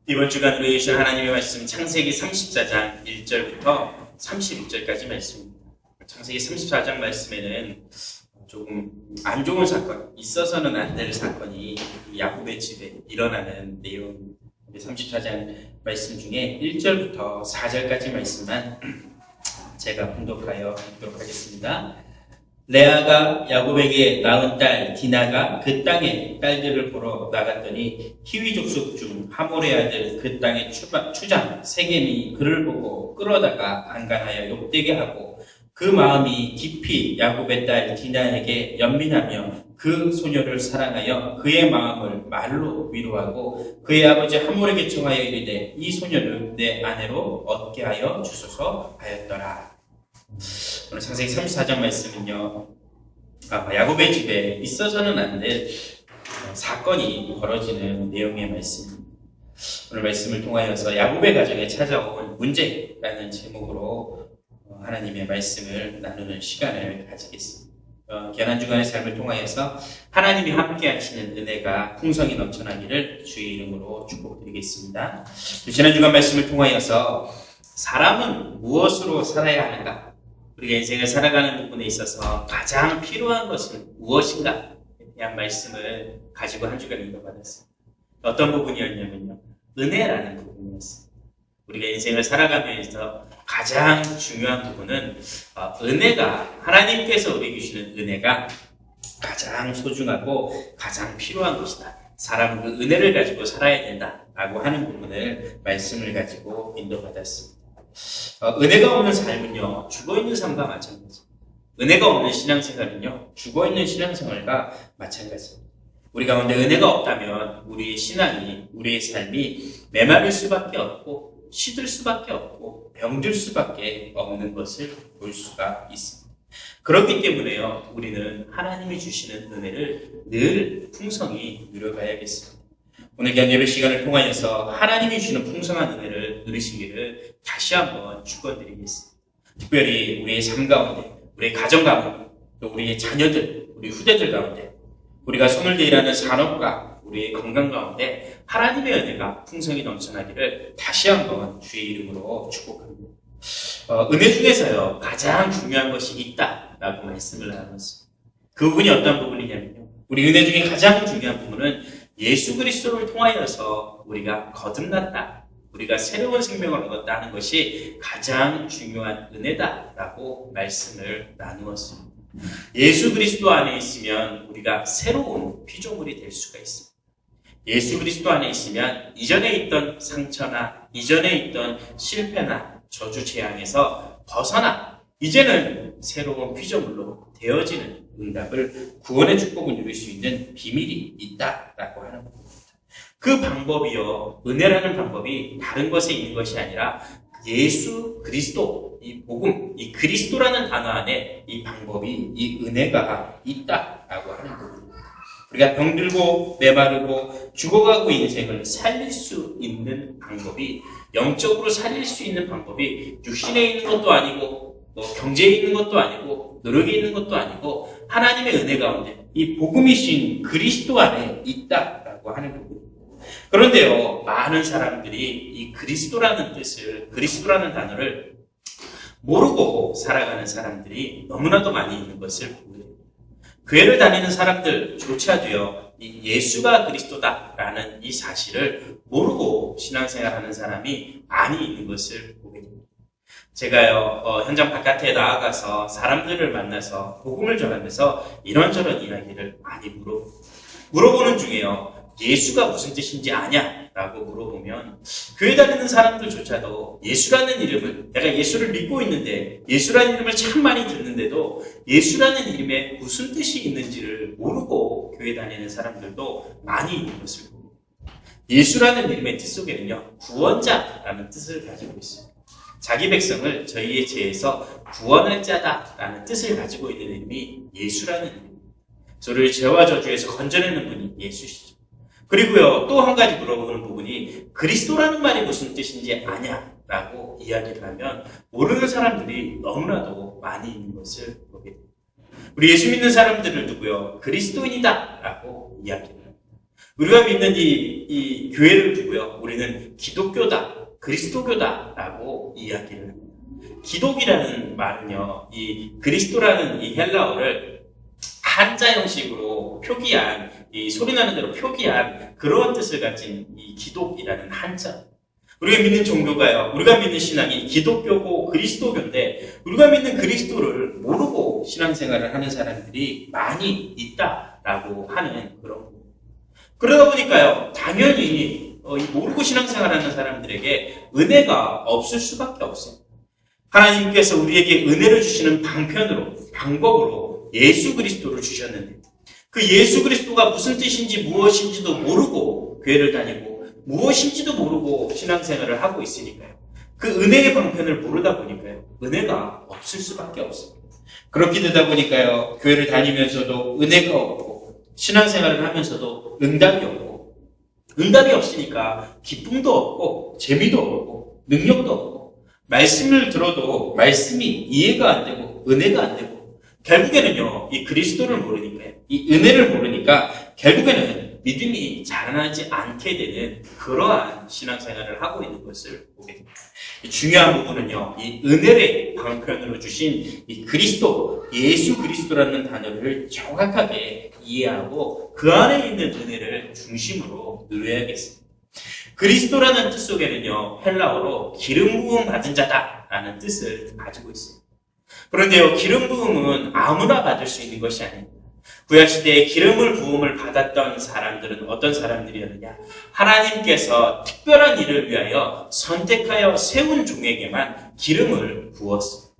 이번 주간 우리 주신 하나님의 말씀 창세기 34장 1절부터 31절까지 말씀입니다. 창세기 34장 말씀에는 조금 안 좋은 사건, 있어서는 안 될 사건이 야곱의 집에 일어나는 내용, 34장 말씀 중에 1절부터 4절까지 말씀만 제가 분독하여 읽도록 하겠습니다. 레아가 야곱에게 낳은 딸 디나가 그 땅에 딸들을 보러 나갔더니 히위 족속 중 하몰의 아들 그 땅의 추장 세겜이 그를 보고 끌어다가 안간하여 욕되게 하고 그 마음이 깊이 야곱의 딸 디나에게 연민하며 그 소녀를 사랑하여 그의 마음을 말로 위로하고 그의 아버지 하몰에게 청하여 이르되 이 소녀를 내 아내로 얻게 하여 주소서 하였더라. 오늘 창세기 34장 말씀은요, 야곱의 집에 있어서는 안 될 사건이 벌어지는 내용의 말씀입니다. 오늘 말씀을 통하여서 야곱의 가정에 찾아온 문제라는 제목으로 하나님의 말씀을 나누는 시간을 가지겠습니다. 개난주간의 삶을 통하여서 하나님이 함께 하시는 은혜가 풍성히 넘쳐나기를 주의 이름으로 축복드리겠습니다. 지난주간 말씀을 통하여서 사람은 무엇으로 살아야 하는가? 우리가 인생을 살아가는 부분에 있어서 가장 필요한 것은 무엇인가에 대한 말씀을 가지고 한 주간 읽어받았습니다. 어떤 부분이었냐면요, 은혜라는 부분이었습니다. 우리가 인생을 살아가면서 가장 중요한 부분은 은혜가, 하나님께서 우리에게 주시는 은혜가 가장 소중하고 가장 필요한 것이다. 사람은 그 은혜를 가지고 살아야 된다라고 하는 부분을 말씀을 가지고 인도받았습니다. 은혜가 없는 삶은요, 죽어있는 삶과 마찬가지입니다. 은혜가 없는 신앙생활은요, 죽어있는 신앙생활과 마찬가지입니다. 우리 가운데 은혜가 없다면 우리의 신앙이, 우리의 삶이 메마를 수밖에 없고 시들 수밖에 없고 병들 수밖에 없는 것을 볼 수가 있습니다. 그렇기 때문에요, 우리는 하나님이 주시는 은혜를 늘 풍성히 누려가야겠습니다. 오늘 예배 시간을 통하여서 하나님이 주시는 풍성한 은혜를 누리시기를 다시 한번 축원드리겠습니다. 특별히 우리의 삶 가운데, 우리의 가정 가운데, 또 우리의 자녀들, 우리 후대들 가운데, 우리가 손을 대일하는 산업과 우리의 건강 가운데 하나님의 은혜가 풍성히 넘쳐나기를 다시 한번 주의 이름으로 축복합니다. 은혜 중에서요, 가장 중요한 것이 있다라고 말씀을 나눴습니다. 그 부분이 어떤 부분이냐면요, 우리 은혜 중에 가장 중요한 부분은 예수 그리스도를 통하여서 우리가 거듭났다, 우리가 새로운 생명을 얻었다 하는 것이 가장 중요한 은혜다라고 말씀을 나누었습니다. 예수 그리스도 안에 있으면 우리가 새로운 피조물이 될 수가 있습니다. 예수 그리스도 안에 있으면 이전에 있던 상처나 이전에 있던 실패나 저주 재앙에서 벗어나 이제는 새로운 피조물로 되어지는 응답을, 구원의 축복을 누릴 수 있는 비밀이 있다라고 하는 겁니다. 그 방법이요, 은혜라는 방법이 다른 것에 있는 것이 아니라 예수 그리스도, 이 복음, 이 그리스도라는 단어 안에 이 방법이, 이 은혜가 있다라고 하는 겁니다. 우리가 병들고 메마르고 죽어가고 인생을 살릴 수 있는 방법이, 영적으로 살릴 수 있는 방법이 육신에 있는 것도 아니고 경제에 있는 것도 아니고 노력에 있는 것도 아니고 하나님의 은혜 가운데 이 복음이신 그리스도 안에 있다라고 하는 부분입니다. 그런데요, 많은 사람들이 이 그리스도라는 뜻을, 그리스도라는 단어를 모르고 살아가는 사람들이 너무나도 많이 있는 것을 보게 됩니다. 교회를 다니는 사람들조차도요, 이 예수가 그리스도다라는 이 사실을 모르고 신앙생활하는 사람이 많이 있는 것을 보게 됩니다. 제가요, 현장 바깥에 나아가서 사람들을 만나서 복음을 전하면서 이런저런 이야기를 많이 물어보는 중에요, 예수가 무슨 뜻인지 아냐? 라고 물어보면 교회 다니는 사람들조차도 예수라는 이름을, 내가 예수를 믿고 있는데 예수라는 이름을 참 많이 듣는데도 예수라는 이름에 무슨 뜻이 있는지를 모르고 교회 다니는 사람들도 많이 있는 것을 봅니다. 예수라는 이름의 뜻 속에는요, 구원자라는 뜻을 가지고 있습니다. 자기 백성을 저희의 죄에서 구원할 자다라는 뜻을 가지고 있는 이름이 예수라는 이름입니다. 저를 죄와 저주에서 건져내는 분이 예수시죠. 그리고요, 또 한 가지 물어보는 부분이 그리스도라는 말이 무슨 뜻인지 아냐라고 이야기를 하면 모르는 사람들이 너무나도 많이 있는 것을 보게 됩니다. 우리 예수 믿는 사람들을 두고요, 그리스도인이다라고 이야기를 합니다. 우리가 믿는 이 교회를 두고요. 우리는 기독교다, 그리스도교다라고 이야기를 합니다. 기독이라는 말은요, 이 그리스도라는 이 헬라어를 한자 형식으로 표기한, 이 소리나는 대로 표기한 그러한 뜻을 가진 이 기독이라는 한자. 우리가 믿는 종교가요, 우리가 믿는 신앙이 기독교고 그리스도교인데, 우리가 믿는 그리스도를 모르고 신앙생활을 하는 사람들이 많이 있다라고 하는 그런 거예요. 그러다 보니까요, 당연히 모르고 신앙생활하는 사람들에게 은혜가 없을 수밖에 없어요. 하나님께서 우리에게 은혜를 주시는 방법으로 예수 그리스도를 주셨는데, 그 예수 그리스도가 무슨 뜻인지 무엇인지도 모르고 교회를 다니고 무엇인지도 모르고 신앙생활을 하고 있으니까요. 그 은혜의 방편을 모르다 보니까요, 은혜가 없을 수밖에 없어요. 그렇게 되다 보니까요, 교회를 다니면서도 은혜가 없고 신앙생활을 하면서도 응답이 없고, 응답이 없으니까 기쁨도 없고 재미도 없고 능력도 없고, 말씀을 들어도 말씀이 이해가 안 되고 은혜가 안 되고, 결국에는요, 이 그리스도를 모르니까요, 이 은혜를 모르니까 결국에는 믿음이 자라나지 않게 되는 그러한 신앙생활을 하고 있는 것을 보게 됩니다. 중요한 부분은요, 이 은혜의 방편으로 주신 이 그리스도, 예수 그리스도라는 단어를 정확하게 이해하고 그 안에 있는 은혜를 중심으로 누려야겠습니다. 그리스도라는 뜻 속에는요, 헬라어로 기름 부음 받은 자다라는 뜻을 가지고 있습니다. 그런데요, 기름 부음은 아무나 받을 수 있는 것이 아닙니다. 구약시대에 기름을 부음을 받았던 사람들은 어떤 사람들이었느냐? 하나님께서 특별한 일을 위하여 선택하여 세운 종에게만 기름을 부었습니다.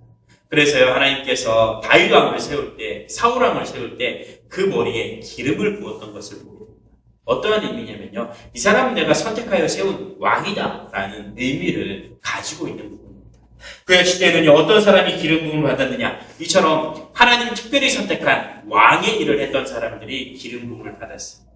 그래서요, 하나님께서 다윗 왕을 세울 때, 사울 왕을 세울 때 그 머리에 기름을 부었던 것을 보게 됩니다. 어떠한 의미냐면요, 이 사람은 내가 선택하여 세운 왕이다라는 의미를 가지고 있는 부분입니다. 구약 시대에는요, 어떤 사람이 기름 부음을 받았느냐? 이처럼 하나님 특별히 선택한 왕의 일을 했던 사람들이 기름 부음을 받았습니다.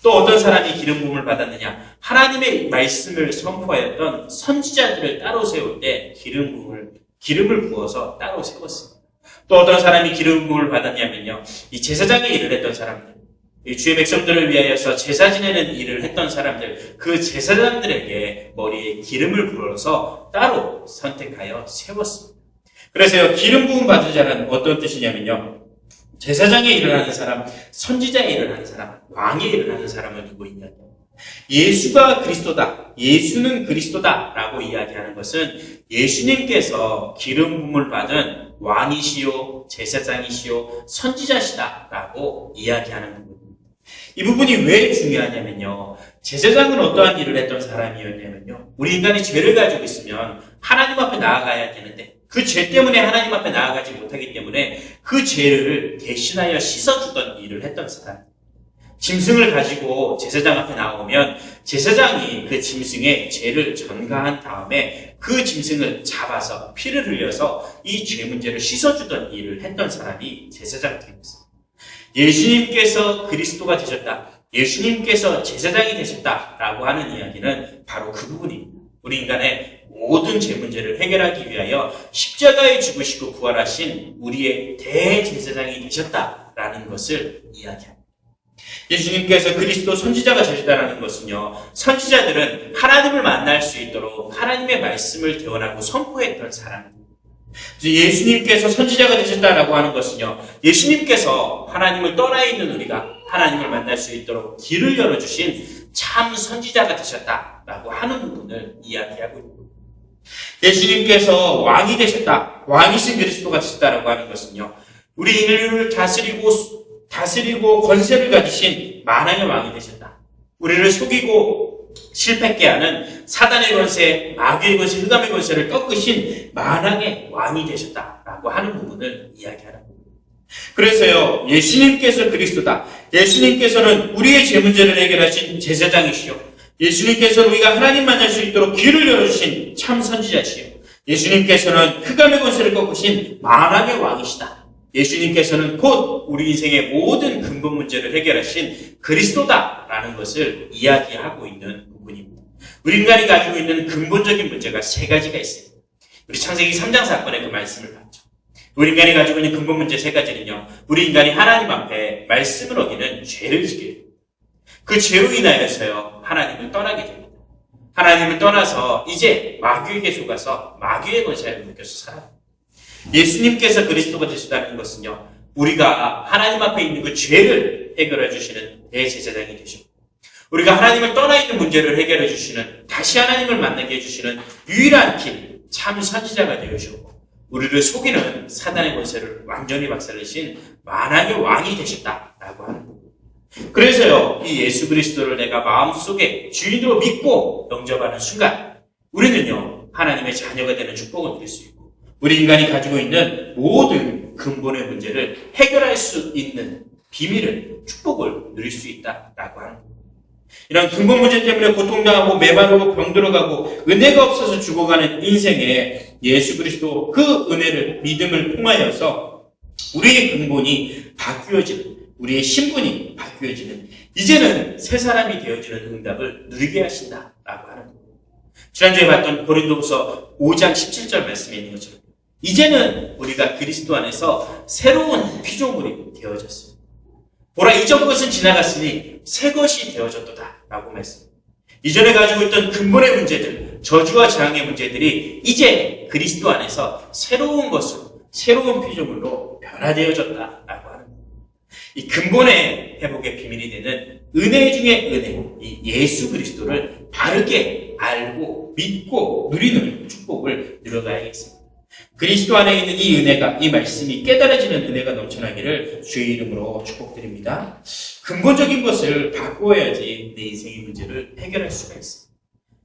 또 어떤 사람이 기름 부음을 받았느냐? 하나님의 말씀을 선포하였던 선지자들을 따로 세울 때 기름을 부어서 따로 세웠습니다. 또 어떤 사람이 기름 부음을 받았냐면요, 이 제사장의 일을 했던 사람들, 이 주의 백성들을 위하여서 제사 지내는 일을 했던 사람들, 그 제사장들에게 머리에 기름을 부어서 따로 선택하여 세웠습니다. 그래서요, 기름 부음 받은 자는 어떤 뜻이냐면요, 제사장의 일을 하는 사람, 선지자의 일을 하는 사람, 왕의 일을 하는 사람을 두고 이야기합니다. 예수가 그리스도다, 예수는 그리스도다라고 이야기하는 것은 예수님께서 기름 부음을 받은 왕이시요, 제사장이시요, 선지자시다라고 이야기하는 부분. 이 부분이 왜 중요하냐면요, 제사장은 어떠한 일을 했던 사람이었냐면요, 우리 인간이 죄를 가지고 있으면 하나님 앞에 나아가야 되는데 그 죄 때문에 하나님 앞에 나아가지 못하기 때문에 그 죄를 대신하여 씻어주던 일을 했던 사람. 짐승을 가지고 제사장 앞에 나오면 제사장이 그 짐승의 죄를 전가한 다음에 그 짐승을 잡아서 피를 흘려서 이 죄 문제를 씻어주던 일을 했던 사람이 제사장들입니다. 예수님께서 그리스도가 되셨다, 예수님께서 제사장이 되셨다라고 하는 이야기는 바로 그 부분입니다. 우리 인간의 모든 죄 문제를 해결하기 위하여 십자가에 죽으시고 부활하신 우리의 대제사장이 되셨다라는 것을 이야기합니다. 예수님께서 그리스도 선지자가 되셨다는 것은요, 선지자들은 하나님을 만날 수 있도록 하나님의 말씀을 대언하고 선포했던 사람입니다. 예수님께서 선지자가 되셨다라고 하는 것은요, 예수님께서 하나님을 떠나 있는 우리가 하나님을 만날 수 있도록 길을 열어주신 참 선지자가 되셨다라고 하는 부분을 이야기하고 있습니다. 예수님께서 왕이 되셨다, 왕이신 그리스도가 되셨다라고 하는 것은요, 우리 인류를 다스리고 권세를 가지신 만왕의 왕이 되셨다. 우리를 속이고 실패하게 하는 사단의 권세, 마귀의 권세, 흑암의 권세를 꺾으신 만왕의 왕이 되셨다라고 하는 부분을 이야기하는 겁니다. 그래서요, 예수님께서 그리스도다, 예수님께서는 우리의 죄 문제를 해결하신 제사장이시요, 예수님께서는 우리가 하나님 만날 수 있도록 길을 열어주신 참 선지자시요, 예수님께서는 흑암의 권세를 꺾으신 만왕의 왕이시다. 예수님께서는 곧 우리 인생의 모든 근본 문제를 해결하신 그리스도다라는 것을 이야기하고 있는 부분입니다. 우리 인간이 가지고 있는 근본적인 문제가 세 가지가 있어요. 우리 창세기 3장 사건의 그 말씀을 봤죠. 우리 인간이 가지고 있는 근본 문제 세 가지는요, 우리 인간이 하나님 앞에 말씀을 어기는 죄를 지게 됩니다. 그 죄로 인하여서요, 하나님을 떠나게 됩니다. 하나님을 떠나서 이제 마귀에게 속아서 마귀의 권세를 느껴서 살아요. 예수님께서 그리스도가 되시다는 것은요, 우리가 하나님 앞에 있는 그 죄를 해결해 주시는 대제사장이 되시고, 우리가 하나님을 떠나 있는 문제를 해결해 주시는, 다시 하나님을 만나게 해주시는 유일한 길, 참 선지자가 되시고, 우리를 속이는 사단의 권세를 완전히 박살내신 만왕의 왕이 되셨다라고 하는 거예요. 그래서요, 이 예수 그리스도를 내가 마음속에 주인으로 믿고 영접하는 순간, 우리는요, 하나님의 자녀가 되는 축복을 누릴 수 있고, 우리 인간이 가지고 있는 모든 근본의 문제를 해결할 수 있는 비밀을, 축복을 누릴 수 있다라고 하는 거예요. 이런 근본 문제 때문에 고통당하고 메마르고 병들어가고 은혜가 없어서 죽어가는 인생에 예수 그리스도 그 은혜를, 믿음을 통하여서 우리의 근본이 바뀌어지는, 우리의 신분이 바뀌어지는, 이제는 새 사람이 되어지는 응답을 누리게 하신다라고 하는 거예요. 지난주에 봤던 고린도후서 5장 17절 말씀에 있는 것처럼 이제는 우리가 그리스도 안에서 새로운 피조물이 되어졌습니다. 보라, 이전 것은 지나갔으니 새 것이 되어졌도다 라고 말씀합니다. 이전에 가지고 있던 근본의 문제들, 저주와 재앙의 문제들이 이제 그리스도 안에서 새로운 것으로, 새로운 피조물로 변화되어졌다라고 하는 거예요. 이 근본의 회복의 비밀이 되는 은혜 중에 은혜, 이 예수 그리스도를 바르게 알고 믿고 누리는 축복을 누려가야겠습니다. 그리스도 안에 있는 이 은혜가, 이 말씀이 깨달아지는 은혜가 넘쳐나기를 주의 이름으로 축복드립니다. 근본적인 것을 바꿔야지 내 인생의 문제를 해결할 수가 있습니다.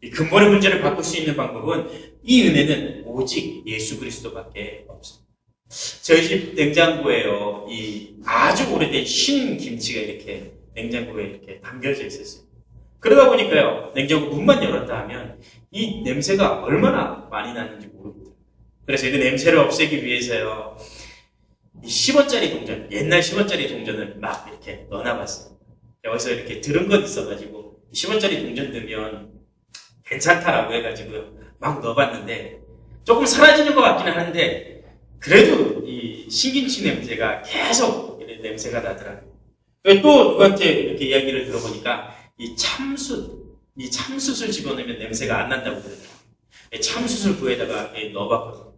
이 근본의 문제를 바꿀 수 있는 방법은, 이 은혜는 오직 예수 그리스도밖에 없습니다. 저희 집 냉장고에요, 이 아주 오래된 신 김치가 이렇게 냉장고에 이렇게 담겨져 있었어요. 그러다 보니까요, 냉장고 문만 열었다 하면 이 냄새가 얼마나 많이 나는지 모릅니다. 그래서 이 냄새를 없애기 위해서요, 이 10원짜리 동전, 옛날 10원짜리 동전을 막 이렇게 넣어놔봤어요. 여기서 이렇게 들은 것 있어가지고 10원짜리 동전 넣으면 괜찮다라고 해가지고요, 막 넣어봤는데 조금 사라지는 것 같기는 한데, 그래도 이 신김치 냄새가 계속 이런 냄새가 나더라고요. 또 누구한테 이렇게 이야기를 들어보니까 이 참숯을 집어넣으면 냄새가 안 난다고 그러더라고요. 참숯을 부에다가 넣어봤거든요.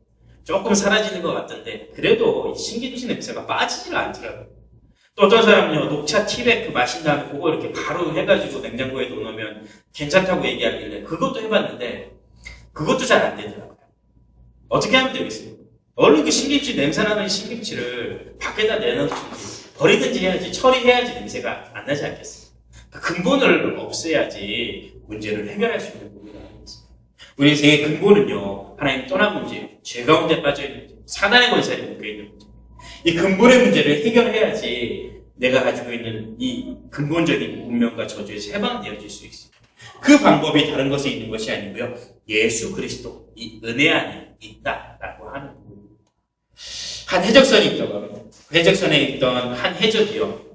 조금 사라지는 것 같던데 그래도 신김치 냄새가 빠지질 않더라고요. 또 어떤 사람은요, 녹차 티백 마신 다음에 그거 이렇게 바로 해가지고 냉장고에 넣어놓으면 괜찮다고 얘기하길래 그것도 해봤는데 그것도 잘 안 되더라고요. 어떻게 하면 되겠어요? 얼른 그 신김치, 냄새나는 신김치를 밖에다 내놓든지 버리든지 해야지, 처리해야지 냄새가 안 나지 않겠어요? 그 근본을 없애야지 문제를 해결할 수 있는 부분이 아니겠습니다. 우리 인생의 근본은요, 하나님 떠난 문제, 죄 가운데 빠져있는 문제, 사단의 권세에 묶여있는 문제, 이 근본의 문제를 해결해야지 내가 가지고 있는 이 근본적인 운명과 저주에서 해방되어질 수 있어요. 그 방법이 다른 것에 있는 것이 아니고요, 예수 그리스도, 이 은혜 안에 있다라고 하는 부분입니다. 한 해적선이 있다고 합니다. 그 해적선에 있던 한 해적이요,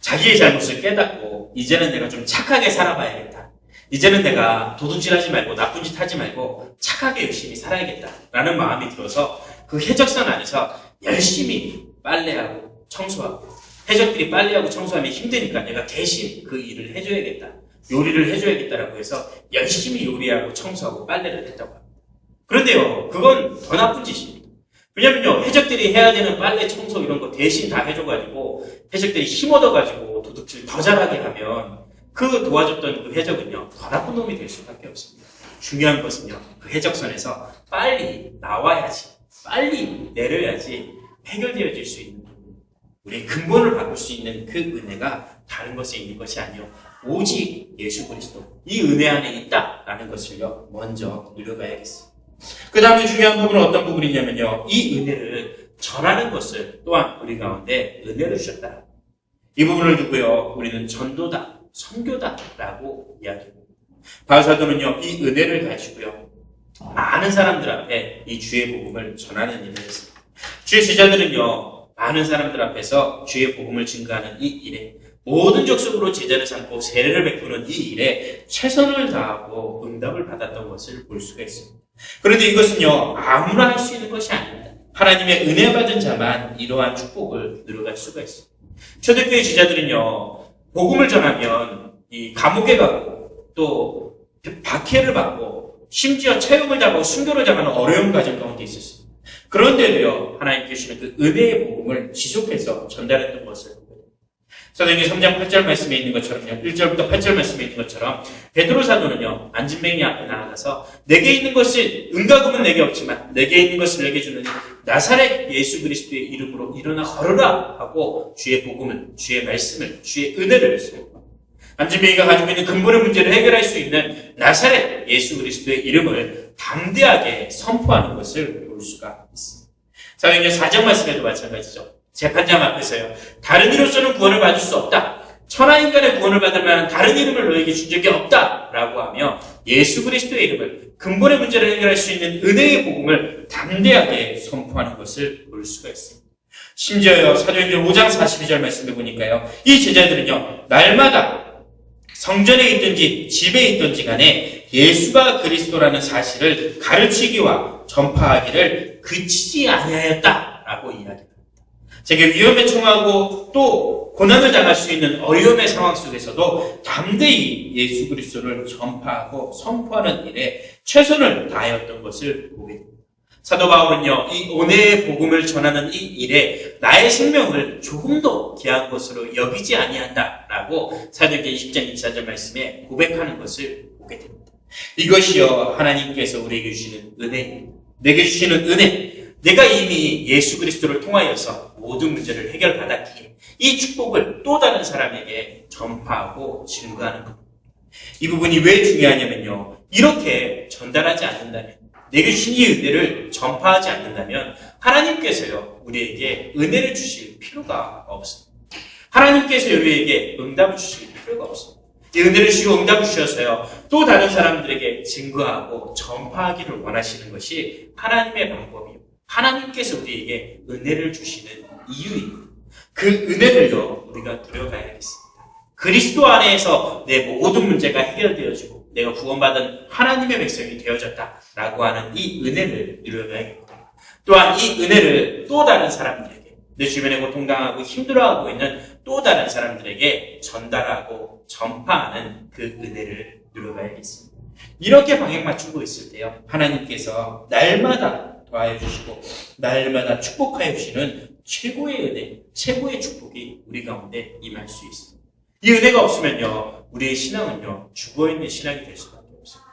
자기의 잘못을 깨닫고 이제는 내가 좀 착하게 살아봐야겠다, 이제는 내가 도둑질하지 말고 나쁜 짓 하지 말고 착하게 열심히 살아야겠다라는 마음이 들어서 그 해적선 안에서 열심히 빨래하고 청소하고, 해적들이 빨래하고 청소하면 힘드니까 내가 대신 그 일을 해줘야겠다, 요리를 해줘야겠다라고 해서 열심히 요리하고 청소하고 빨래를 했다고 합니다. 그런데요, 그건 더 나쁜 짓입니다. 왜냐면요, 해적들이 해야 되는 빨래, 청소 이런 거 대신 다 해줘가지고 해적들이 힘 얻어가지고 도둑질 더 잘하게 하면 그 도와줬던 그 해적은요, 더 나쁜 놈이 될 수밖에 없습니다. 중요한 것은요, 그 해적선에서 빨리 나와야지, 빨리 내려야지 해결되어질 수 있는 부분, 우리의 근본을 바꿀 수 있는 그 은혜가 다른 것에 있는 것이 아니요, 오직 예수 그리스도, 이 은혜 안에 있다라는 것을요, 먼저 누려가야겠습니다. 그 다음에 중요한 부분은 어떤 부분이냐면요, 이 은혜를 전하는 것을 또한 우리 가운데 은혜를 주셨다. 이 부분을 두고요, 우리는 전도다, 선교다라고 이야기합니다. 바울 사도는요, 이 은혜를 가지고요, 많은 사람들 앞에 이 주의 복음을 전하는 일을 했습니다. 주의 제자들은요, 많은 사람들 앞에서 주의 복음을 증거하는 이 일에, 모든 족속으로 제자를 삼고 세례를 베푸는 이 일에 최선을 다하고 응답을 받았던 것을 볼 수가 있습니다. 그런데 이것은요, 아무나 할 수 있는 것이 아닙니다. 하나님의 은혜 받은 자만 이러한 축복을 누려갈 수가 있습니다. 초대교회 제자들은요, 복음을 전하면 이 감옥에 가고 또 박해를 받고 심지어 체육을 당하고 순교를 당하는 어려운 과정 가운데 있었습니다. 그런데도요, 하나님께 주시는 그 은혜의 복음을 지속해서 전달했던 것을 사도행전 3장 8절 말씀에 있는 것처럼요, 1절부터 8절 말씀에 있는 것처럼 베드로 사도는요, 안진뱅이 앞에 나아가서 내게 있는 것이 은과 금은 내게 없지만 내게 있는 것을 내게 주는 나사렛 예수 그리스도의 이름으로 일어나 걸어라 하고 주의 복음을, 주의 말씀을, 주의 은혜를 선포합니다. 안진뱅이가 가지고 있는 근본의 문제를 해결할 수 있는 나사렛 예수 그리스도의 이름을 담대하게 선포하는 것을 볼 수가 있습니다. 사도행전 4장 말씀에도 마찬가지죠. 재판장 앞에서요, 다른 이로서는 구원을 받을 수 없다, 천하인간의 구원을 받을 만한 다른 이름을 너에게 준 적이 없다 라고 하며 예수 그리스도의 이름을, 근본의 문제를 해결할 수 있는 은혜의 복음을 담대하게 선포하는 것을 볼 수가 있습니다. 심지어요, 사도행전 5장 42절 말씀을 보니까요, 이 제자들은요, 날마다 성전에 있든지 집에 있든지 간에 예수가 그리스도라는 사실을 가르치기와 전파하기를 그치지 아니하였다라고 이야기합니다. 제게 위험에 처하고 또 고난을 당할 수 있는 어려움의 상황 속에서도 담대히 예수 그리스도를 전파하고 선포하는 일에 최선을 다하였던 것을 보게 됩니다. 사도 바울은요, 이 은혜의 복음을 전하는 이 일에 나의 생명을 조금도 귀한 것으로 여기지 아니한다라고 사도행전 20장 24절 말씀에 고백하는 것을 보게 됩니다. 이것이요, 하나님께서 우리에게 주시는 은혜입니다. 내게 주시는 은혜, 내가 이미 예수 그리스도를 통하여서 모든 문제를 해결받았기에 이 축복을 또 다른 사람에게 전파하고 증거하는 겁니다. 이 부분이 왜 중요하냐면요, 이렇게 전달하지 않는다면, 내게 주신 이 은혜를 전파하지 않는다면 하나님께서요, 우리에게 은혜를 주실 필요가 없습니다. 하나님께서 우리에게 응답을 주실 필요가 없습니다. 이 은혜를 주시고 응답을 주셔서요, 또 다른 사람들에게 증거하고 전파하기를 원하시는 것이 하나님의 방법이요, 하나님께서 우리에게 은혜를 주시는 이유입니다. 그 은혜를요, 우리가 누려가야겠습니다. 그리스도 안에서 내 모든 문제가 해결되어지고 내가 구원받은 하나님의 백성이 되어졌다라고 하는 이 은혜를 누려가야겠고, 또한 이 은혜를 또 다른 사람들에게, 내 주변에 고통당하고 힘들어하고 있는 또 다른 사람들에게 전달하고 전파하는 그 은혜를 누려가야겠습니다. 이렇게 방향 맞추고 있을 때요, 하나님께서 날마다 더하여 주시고 날마다 축복하여 주시는 최고의 은혜, 최고의 축복이 우리 가운데 임할 수 있습니다. 이 은혜가 없으면요, 우리의 신앙은요, 죽어있는 신앙이 될 수밖에 없습니다.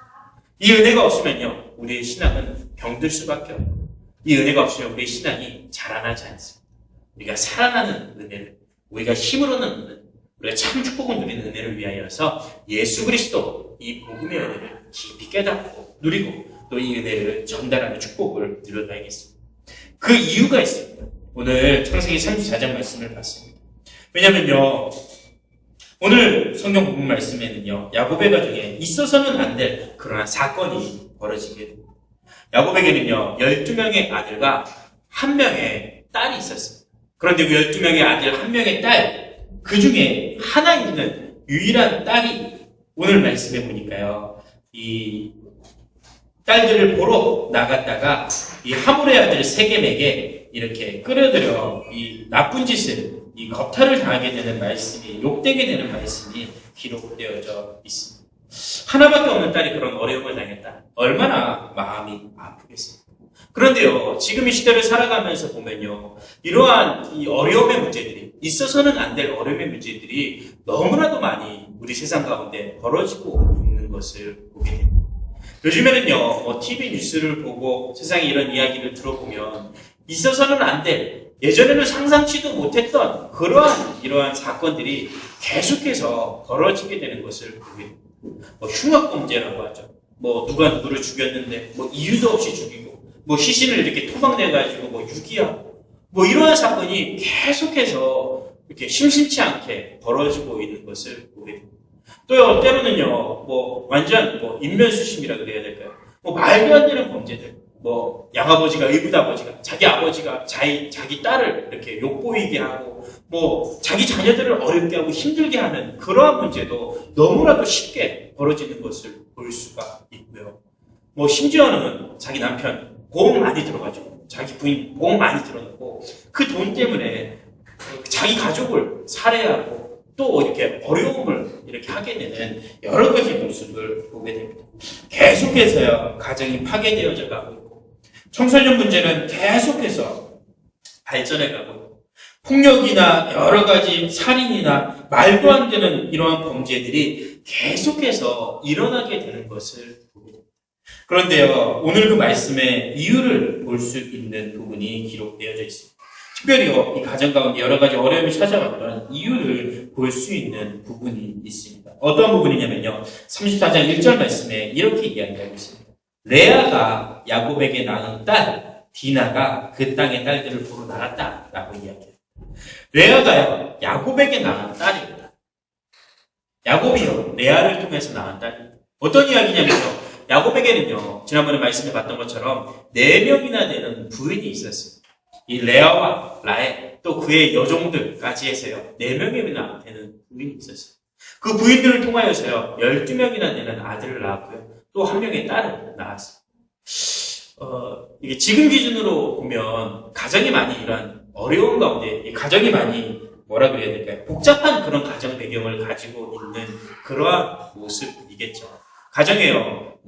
이 은혜가 없으면요, 우리의 신앙은 병들 수밖에 없고, 이 은혜가 없으면 우리의 신앙이 자라나지 않습니다. 우리가 살아나는 은혜를, 우리가 힘을 얻는 은혜, 우리가 참 축복을 누리는 은혜를 위하여서 예수 그리스도 이 복음의 은혜를 깊이 깨닫고 누리고 또 이 은혜를 전달하는 축복을 누려가야겠습니다. 그 이유가 있습니다. 오늘 창세기 34장 말씀을 봤습니다. 왜냐면요, 오늘 성경 본문 말씀에는요, 야곱의 가정에 있어서는 안 될 그러한 사건이 벌어지게 됩니다. 야곱에게는요, 12명의 아들과 1명의 딸이 있었습니다. 그런데 그 12명의 아들 1명의 딸, 그 중에 하나 있는 유일한 딸이 오늘 말씀해 보니까요, 이 딸들을 보러 나갔다가 이 하물의 아들 세겜에게 이렇게 끌어들여 이 나쁜 짓을, 이 겁탈을 당하게 되는 말씀이, 욕되게 되는 말씀이 기록되어져 있습니다. 하나밖에 없는 딸이 그런 어려움을 당했다. 얼마나 마음이 아프겠습니까? 그런데요, 지금 이 시대를 살아가면서 보면요, 이러한 이 어려움의 문제들이, 있어서는 안 될 어려움의 문제들이 너무나도 많이 우리 세상 가운데 벌어지고 있는 것을 보게 됩니다. 요즘에는요, TV 뉴스를 보고 세상에 이런 이야기를 들어보면 있어서는 안 될, 예전에는 상상치도 못했던 이러한 사건들이 계속해서 벌어지게 되는 것을 보게 됩니다. 흉악범죄라고 하죠. 누가 누구를 죽였는데 이유도 없이 죽이고, 시신을 이렇게 토막내가지고 유기하고, 이러한 사건이 계속해서 이렇게 심심치 않게 벌어지고 있는 것을 보게 됩니다. 또요, 때로는요, 완전 인면수심이라 그래야 될까요? 말도 안 되는 범죄들. 양아버지가, 의붓아버지가, 자기 아버지가 자기 딸을 이렇게 욕보이게 하고, 자기 자녀들을 어렵게 하고 힘들게 하는 그러한 문제도 너무나도 쉽게 벌어지는 것을 볼 수가 있고요. 심지어는 자기 남편, 보험 많이 들어가지고, 자기 부인 보험 많이 들어놓고, 그 돈 때문에 자기 가족을 살해하고, 또 이렇게 어려움을 이렇게 하게 되는 여러 가지 모습을 보게 됩니다. 계속해서요, 가정이 파괴되어져 가고 있고, 청소년 문제는 계속해서 발전해 가고 있고, 폭력이나 여러 가지 살인이나 말도 안 되는 이러한 범죄들이 계속해서 일어나게 되는 것을 보게 됩니다. 그런데요, 오늘 그 말씀의 이유를 볼 수 있는 부분이 기록되어져 있습니다. 특별히요, 이 가정 가운데 여러 가지 어려움이 찾아왔던 이유를 볼 수 있는 부분이 있습니다. 어떤 부분이냐면요, 34장 1절 말씀에 이렇게 이야기하고 있습니다. 레아가 야곱에게 낳은 딸 디나가 그 땅의 딸들을 보러 나갔다라고 이야기해요. 레아가요, 야곱에게 낳은 딸입니다. 야곱이요, 레아를 통해서 낳은 딸입니다. 어떤 이야기냐면요, 야곱에게는요, 지난번에 말씀해 봤던 것처럼 4명이나 되는 부인이 있었어요. 이 레아와 라헬, 또 그의 여종들까지 해서요, 4명이나 되는 부인이 있었어요. 그 부인들을 통하여서요, 12명이나 되는 아들을 낳았고요, 또 1명의 딸을 낳았어요. 이게 지금 기준으로 보면, 가정이 많이 이런 어려운 가운데, 이 가정이 많이 뭐라 그래야 될까요? 복잡한 그런 가정 배경을 가지고 있는 그러한 모습이겠죠. 가정에요,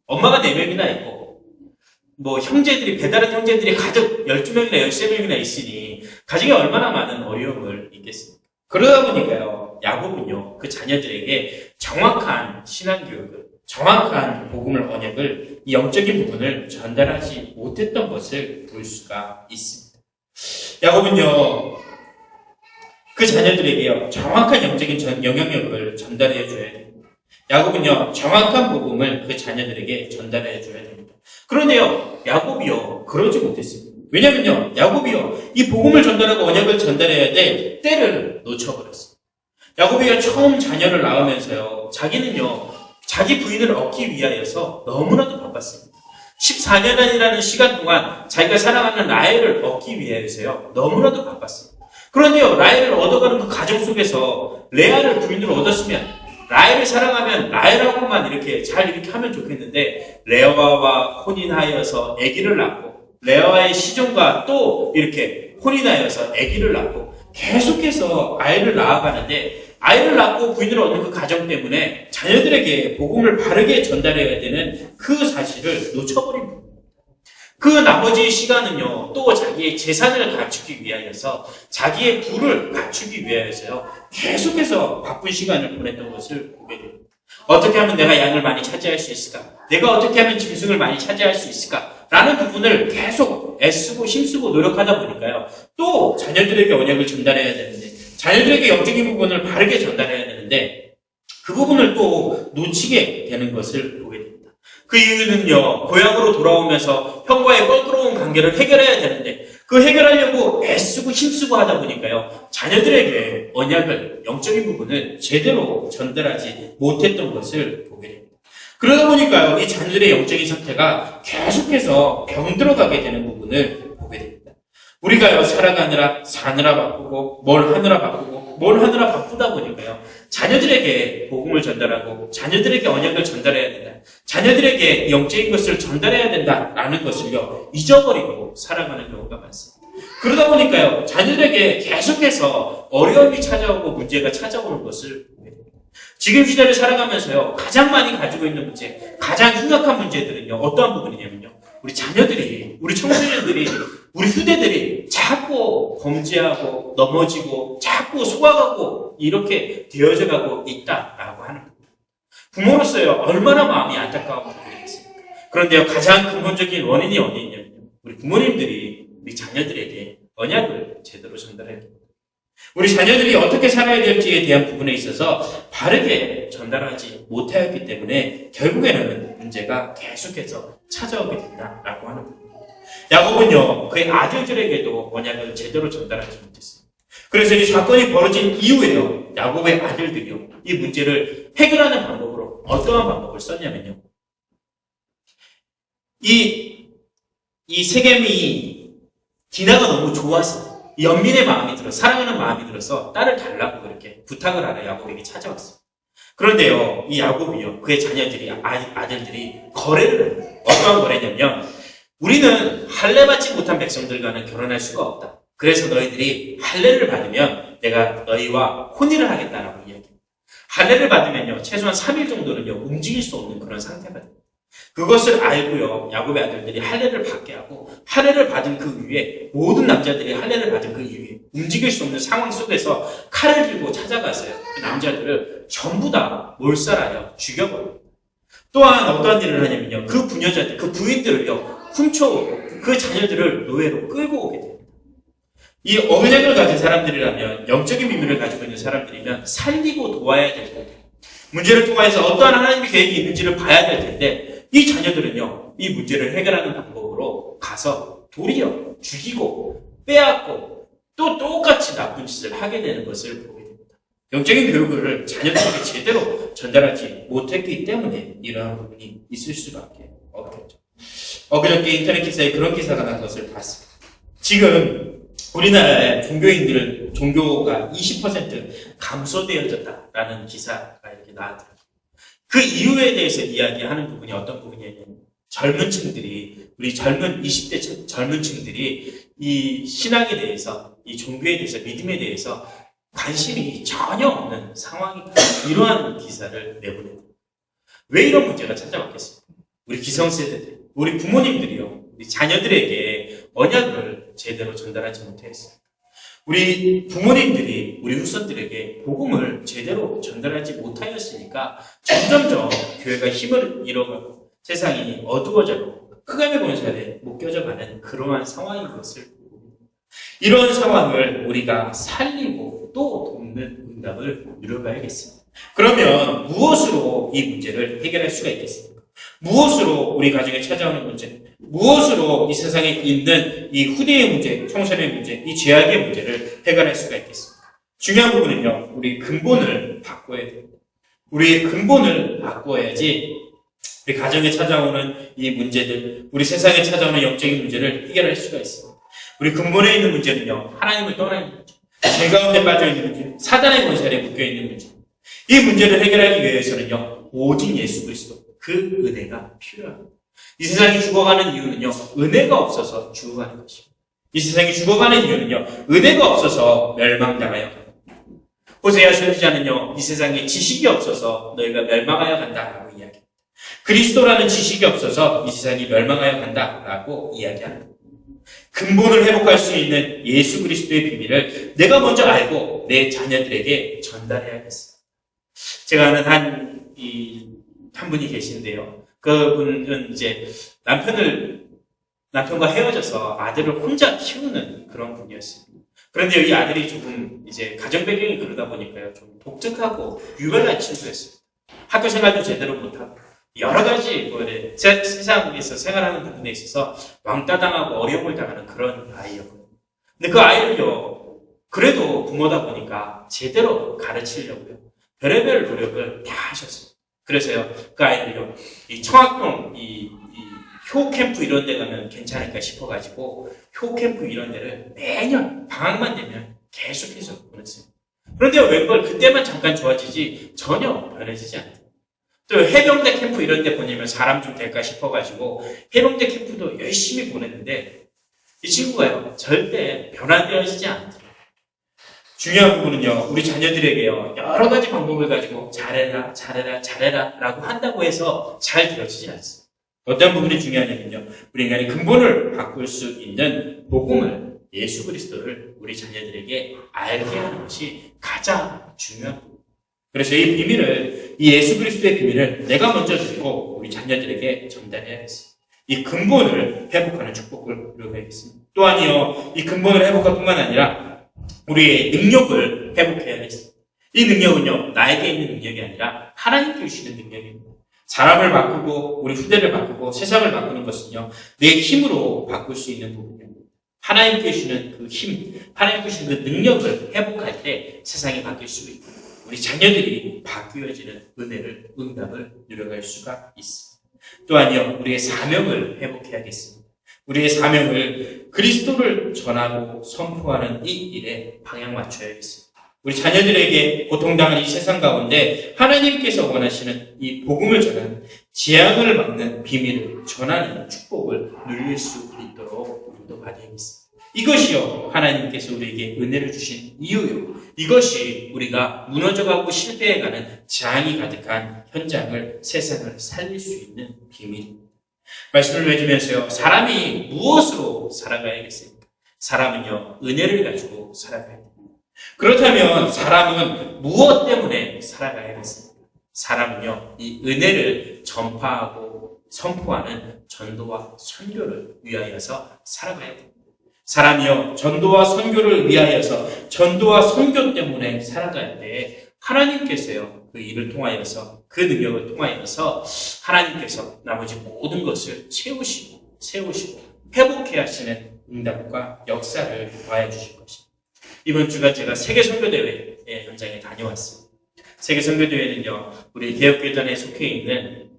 엄마가 4명이나 있고, 형제들이, 배다른 형제들이 가족 12명이나 13명이나 있으니, 가정에 얼마나 많은 어려움을 있겠습니까? 그러다 보니까요, 야곱은요, 그 자녀들에게 정확한 신앙교육을, 정확한 복음을, 언약을, 이 영적인 부분을 전달하지 못했던 것을 볼 수가 있습니다. 야곱은요, 그 자녀들에게요, 정확한 영적인 영향력을 전달해 줘야 됩니다. 야곱은요, 정확한 복음을 그 자녀들에게 전달해 줘야 됩니다. 그런데요, 야곱이요, 그러지 못했습니다. 왜냐면요, 야곱이요, 이 복음을 전달하고 언약을 전달해야 될 때를 놓쳐버렸어요. 야곱이가 처음 자녀를 낳으면서요, 자기는요, 자기 부인을 얻기 위하여서 너무나도 바빴습니다. 14년이라는 시간 동안 자기가 사랑하는 라헬을 얻기 위하여서요, 너무나도 바빴습니다. 그런데요, 라헬을 얻어가는 그 과정 속에서 레아를 부인으로 얻었으면, 라헬을 사랑하면 라헬하고만 이렇게 하면 좋겠는데, 레아와 혼인하여서 아기를 낳고, 레아와의 시종과 또 이렇게 혼인하여서 아기를 낳고, 계속해서 아이를 낳아가는데, 아이를 낳고 부인을 얻는 그 과정 때문에 자녀들에게 복음을 바르게 전달해야 되는 그 사실을 놓쳐버린 겁니다. 그 나머지 시간은요, 또 자기의 재산을 갖추기 위하여서, 자기의 부를 갖추기 위하여서요, 계속해서 바쁜 시간을 보냈던 것을 보게 됩니다. 어떻게 하면 내가 양을 많이 차지할 수 있을까? 내가 어떻게 하면 짐승을 많이 차지할 수 있을까? 라는 부분을 계속 애쓰고 힘쓰고 노력하다 보니까요, 또 자녀들에게 언약을 전달해야 되는데, 자녀들에게 영적인 부분을 바르게 전달해야 되는데, 그 부분을 또 놓치게 되는 것을 보게 됩니다. 그 이유는요, 고향으로 돌아오면서 형과의 껄끄러운 관계를 해결해야 되는데, 그 해결하려고 애쓰고 힘쓰고 하다 보니까요, 자녀들에게 언약을, 영적인 부분을 제대로 전달하지 못했던 것을 보게 됩니다. 그러다 보니까요, 이 자녀들의 영적인 상태가 계속해서 병들어가게 되는 부분을 보게 됩니다. 우리가요, 살아가느라, 사느라 바쁘고, 뭘 하느라 바쁘고, 뭘 하느라 바쁘다 보니까요, 자녀들에게 복음을 전달하고, 자녀들에게 언약을 전달해야 된다. 자녀들에게 영적인 것을 전달해야 된다라는 것을요, 잊어버리고 살아가는 경우가 많습니다. 그러다 보니까요, 자녀들에게 계속해서 어려움이 찾아오고 문제가 찾아오는 것을 보게 됩니다. 지금 시대를 살아가면서요, 가장 많이 가지고 있는 문제, 가장 심각한 문제들은요, 어떠한 부분이냐면요, 우리 자녀들이, 우리 청소년들이, 우리 후대들이 자꾸 범죄하고 넘어지고 자꾸 속아가고 이렇게 되어져 가고 있다라고 하는 겁니다. 부모로서요, 얼마나 마음이 안타까운 부분이겠습니까? 그런데요, 가장 근본적인 원인이 어디 있냐면요, 우리 부모님들이 우리 자녀들에게 언약을 제대로 전달해야 됩니다. 우리 자녀들이 어떻게 살아야 될지에 대한 부분에 있어서 바르게 전달하지 못하였기 때문에 결국에는 문제가 계속해서 찾아오게 된다라고 하는 겁니다. 야곱은요, 그의 아들들에게도 언약을 제대로 전달하지 못했습니다. 그래서 이 사건이 벌어진 이후에요, 야곱의 아들들이요, 이 문제를 해결하는 방법으로 어떠한 방법을 썼냐면요, 이 세겜이 디나가 너무 좋아서, 연민의 마음이 들어, 사랑하는 마음이 들어서 딸을 달라고 그렇게 부탁을 하러 야곱에게 찾아왔어요. 그런데요, 이 야곱이요, 그의 자녀들이, 아들들이 거래를 합니다. 어떠한 거래냐면, 우리는 할례 받지 못한 백성들과는 결혼할 수가 없다. 그래서 너희들이 할례를 받으면 내가 너희와 혼인을 하겠다라고 이야기합니다. 할례를 받으면요, 최소한 3일 정도는요, 움직일 수 없는 그런 상태가 됩니다. 그것을 알고요, 야곱의 아들들이 할례를 받게 하고, 할례를 받은 그 이후에, 모든 남자들이 할례를 받은 그 이후에, 움직일 수 없는 상황 속에서 칼을 들고 찾아가서요, 그 남자들을 전부 다 몰살하여 죽여버립니다. 또한 어떠한 일을 하냐면요, 그 부녀자들, 그 부인들을요, 훔쳐오고, 그 자녀들을 노예로 끌고 오게 됩니다. 이 언약을 가진 사람들이라면, 영적인 비밀을 가지고 있는 사람들이면 살리고 도와야 될 텐데, 문제를 통해서 어떠한 하나님의 계획이 있는지를 봐야 될 텐데, 이 자녀들은요, 이 문제를 해결하는 방법으로 가서 도리어 죽이고 빼앗고 또 똑같이 나쁜 짓을 하게 되는 것을 보게 됩니다. 영적인 교육을 자녀들에게 제대로 전달하지 못했기 때문에 이러한 부분이 있을 수밖에 없겠죠. 그저께 인터넷 기사에 그런 기사가 난 것을 봤습니다. 지금 우리나라의 종교가 20% 감소되어졌다라는 기사가 이렇게 나왔더라고요. 그 이유에 대해서 이야기하는 부분이 어떤 부분이냐면, 젊은 층들이, 우리 젊은 20대 젊은 층들이 이 신앙에 대해서, 이 종교에 대해서, 믿음에 대해서 관심이 전혀 없는 상황이다. 이러한 기사를 내보냅니다. 왜 이런 문제가 찾아왔겠습니까? 우리 기성세대들, 우리 부모님들이요, 우리 자녀들에게 언약을 제대로 전달하지 못했어요. 우리 부모님들이 우리 후손들에게 복음을 제대로 전달하지 못하였으니까 점점점 교회가 힘을 잃어가고 세상이 어두워져가고 흑암의 권세에 묶여져가는 그러한 상황인 것을 보고 있습니다. 이런 상황을 우리가 살리고 또 돕는 응답을 누려가야겠습니다. 그러면 무엇으로 이 문제를 해결할 수가 있겠습니까? 무엇으로 우리 가정에 찾아오는 문제, 무엇으로 이 세상에 있는 이 후대의 문제, 청소년의 문제, 이 죄악의 문제를 해결할 수가 있겠습니까? 중요한 부분은요, 우리 근본을 바꿔야 됩니다. 우리의 근본을 바꿔야지 우리 가정에 찾아오는 이 문제들, 우리 세상에 찾아오는 영적인 문제를 해결할 수가 있습니다. 우리 근본에 있는 문제는요, 하나님을 떠나는 문제, 죄 가운데 빠져 있는 문제, 사단의 권세에 묶여 있는 문제. 이 문제를 해결하기 위해서는요, 오직 예수 그리스도, 그 은혜가 필요합니다. 이 세상이 죽어가는 이유는요, 은혜가 없어서 죽어가는 것입니다. 이 세상이 죽어가는 이유는요, 은혜가 없어서 멸망당하여 갑니다. 호세아 선지자는요, 이 세상에 지식이 없어서 너희가 멸망하여 간다라고 이야기합니다. 그리스도라는 지식이 없어서 이 세상이 멸망하여 간다라고 이야기합니다. 근본을 회복할 수 있는 예수 그리스도의 비밀을 내가 먼저 알고 내 자녀들에게 전달해야겠어요. 제가 아는 한 분이 계신데요. 그분은 이제 남편과 헤어져서 아들을 혼자 키우는 그런 분이었습니다. 그런데 이 아들이 조금 이제 가정 배경이 그러다 보니까요, 좀 독특하고 유별난 친구였습니다. 학교 생활도 제대로 못하고 여러 가지 세상에서 생활하는 부분에 있어서 왕따 당하고 어려움을 당하는 그런 아이였거든요. 근데 그 아이를요, 그래도 부모다 보니까 제대로 가르치려고요, 별의별 노력을 다 하셨습니다. 그래서요, 그 아이들이요, 이 청학동, 효 캠프 이런 데 가면 괜찮을까 싶어가지고, 효 캠프 이런 데를 매년 방학만 되면 계속해서 보냈어요. 그런데 웬걸 그때만 잠깐 좋아지지 전혀 변해지지 않아요. 또 해병대 캠프 이런 데 보내면 사람 좀 될까 싶어가지고, 해병대 캠프도 열심히 보냈는데, 이 친구가요, 절대 변화되어지지 않더라고요. 중요한 부분은요, 우리 자녀들에게요, 여러 가지 방법을 가지고 잘해라 라고 한다고 해서 잘 되어지지 않습니다. 어떤 부분이 중요하냐면요, 우리 인간이 근본을 바꿀 수 있는 복음을, 예수 그리스도를 우리 자녀들에게 알게 하는 것이 가장 중요한 부분입니다. 그래서 이 비밀을, 이 예수 그리스도의 비밀을 내가 먼저 듣고 우리 자녀들에게 전달해야겠습니다. 이 근본을 회복하는 축복을 누려야겠습니다. 또한이요, 이 근본을 회복할 뿐만 아니라 우리의 능력을 회복해야겠습니다. 이 능력은요, 나에게 있는 능력이 아니라 하나님께 주시는 능력입니다. 사람을 바꾸고 우리 후대를 바꾸고 세상을 바꾸는 것은요, 내 힘으로 바꿀 수 있는 부분입니다. 하나님께 주시는 그 힘, 하나님께 주시는 그 능력을 회복할 때 세상이 바뀔 수 있고 우리 자녀들이 바뀌어지는 은혜를, 응답을 누려갈 수가 있습니다. 또한요, 우리의 사명을 회복해야겠습니다. 우리의 사명을 그리스도를 전하고 선포하는 이 일에 방향 맞춰야겠습니다. 우리 자녀들에게 고통당하는 이 세상 가운데 하나님께서 원하시는 이 복음을 전하는 재앙을 막는 비밀을 전하는 축복을 누릴 수 있도록 우리도 받아야겠습니다. 이것이요 하나님께서 우리에게 은혜를 주신 이유요. 이것이 우리가 무너져가고 실패해가는 재앙이 가득한 현장을 세상을 살릴 수 있는 비밀입니다. 말씀을 맺으면서요. 사람이 무엇으로 살아가야겠습니까? 사람은요. 은혜를 가지고 살아가야 됩니다. 그렇다면 사람은 무엇 때문에 살아가야겠습니까? 사람은요. 이 은혜를 전파하고 선포하는 전도와 선교를 위하여서 살아가야 됩니다. 사람이요. 전도와 선교를 위하여서 전도와 선교 때문에 살아갈 때 하나님께서요. 그 일을 통하여서 그 능력을 통하여서 하나님께서 나머지 모든 것을 세우시고 회복해 하시는 응답과 역사를 더해 주실 것입니다. 이번 주가 제가 세계선교대회 현장에 다녀왔습니다. 세계선교대회는요. 우리 개혁교단에 속해 있는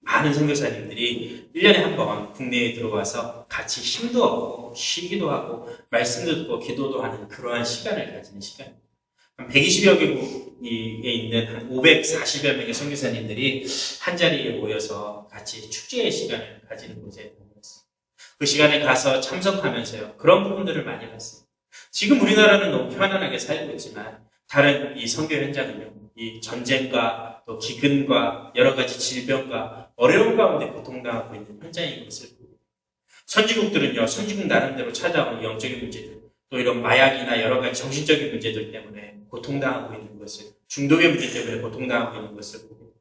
많은 선교사님들이 1년에 한 번 국내에 들어와서 같이 힘도 얻고 쉬기도 하고 말씀도 듣고 기도도 하는 그러한 시간을 가지는 시간입니다. 한 120여 개국에 있는 한 540여 명의 선교사님들이 한 자리에 모여서 같이 축제의 시간을 가지는 곳에 다녔습니다. 그 시간에 가서 참석하면서요. 그런 부분들을 많이 봤습니다. 지금 우리나라는 너무 편안하게 살고 있지만 다른 이 선교 현장은요. 이 전쟁과 또 기근과 여러 가지 질병과 어려움 가운데 고통당하고 있는 현장인 것을 봅니다. 선진국들은요. 선진국 나름대로 찾아온 영적인 문제들 또 이런 마약이나 여러 가지 정신적인 문제들 때문에 고통당하고 있는 것을 중독의 문제 때문에 고통당하고 있는 것을 보고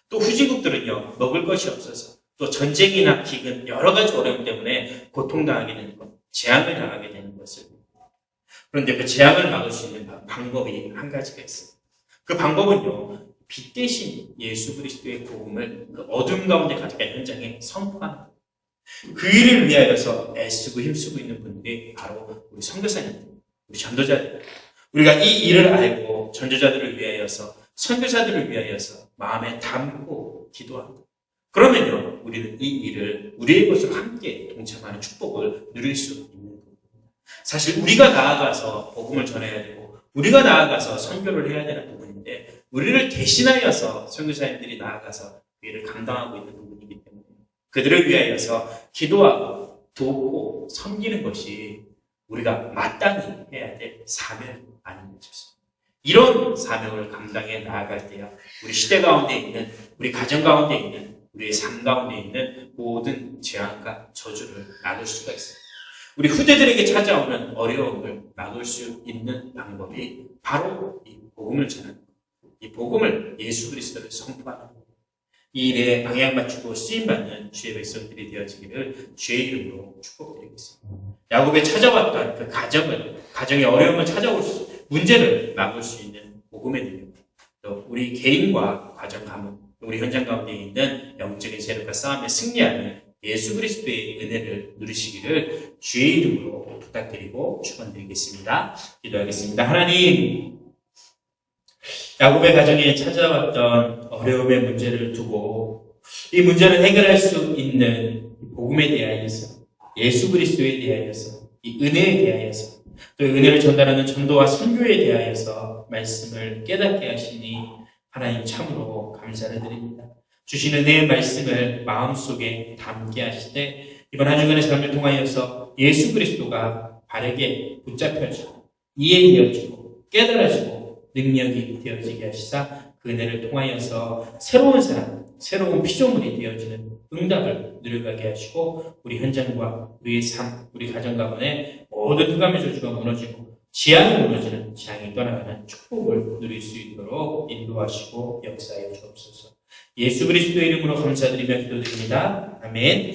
또 후진국들은요. 먹을 것이 없어서 또 전쟁이나 기근 여러 가지 어려움 때문에 고통당하게 되는 것 재앙을 당하게 되는 것을 그런데 그 재앙을 막을 수 있는 방법이 한 가지가 있습니다. 그 방법은요. 빛 대신 예수 그리스도의 복음을 그 어둠 가운데 가득한 현장에 선포하는 거예요. 그 일을 위하여서 애쓰고 힘쓰고 있는 분들이 바로 우리 선교사님들, 우리 전도자들. 우리가 이 일을 알고 전도자들을 위하여서 선교사들을 위하여서 마음에 담고 기도합니다. 그러면요. 우리는 이 일을 우리의 것으로 함께 동참하는 축복을 누릴 수 있는 겁니다. 사실 우리가 나아가서 복음을 전해야 되고 우리가 나아가서 선교를 해야 되는 부분인데 우리를 대신하여서 선교사님들이 나아가서 그 일을 감당하고 있는 부분이기 때문에 그들을 위하여서 기도하고 돕고 섬기는 것이 우리가 마땅히 해야 될 사명이 아닌가 싶습니다. 이런 사명을 감당해 나아갈 때야 우리 시대 가운데 있는 우리 가정 가운데 있는 우리의 삶 가운데 있는 모든 재앙과 저주를 막을 수가 있습니다. 우리 후대들에게 찾아오는 어려움을 막을 수 있는 방법이 바로 이 복음을 전하는 것. 이 복음을 예수 그리스도를 선포하는 것. 이 일에 방향 맞추고 쓰임받는 주의 백성들이 되어지기를 주의 이름으로 축복드리겠습니다. 야곱에 찾아왔던 그 가정의 어려움을 찾아올 문제를 막을 수 있는 복음의 능력, 또 우리 개인과 가정 가문, 우리 현장 가운데 있는 영적인 세력과 싸움에 승리하는 예수 그리스도의 은혜를 누리시기를 주의 이름으로 부탁드리고 축원드리겠습니다. 기도하겠습니다. 하나님, 야곱의 가정에 찾아왔던 어려움의 문제를 두고 이 문제를 해결할 수 있는 복음에 대하여서 예수 그리스도에 대하여서 이 은혜에 대하여서 또 은혜를 전달하는 전도와 선교에 대하여서 말씀을 깨닫게 하시니 하나님 참으로 감사를 드립니다. 주신 은혜의 말씀을 마음속에 담게 하시되 이번 한 주간의 삶을 통하여서 예수 그리스도가 바르게 붙잡혀지고 이해되어지고 깨달아지고 능력이 되어지게 하시사 그 은혜를 통하여서 새로운 사람, 새로운 피조물이 되어지는 응답을 누려가게 하시고 우리 현장과 우리의 삶, 우리 가정 가문에 모든 흑암의 저주가 무너지고 지향이 무너지는 지향이 떠나가는 축복을 누릴 수 있도록 인도하시고 역사해 주옵소서. 예수 그리스도의 이름으로 감사드리며 기도드립니다. 아멘.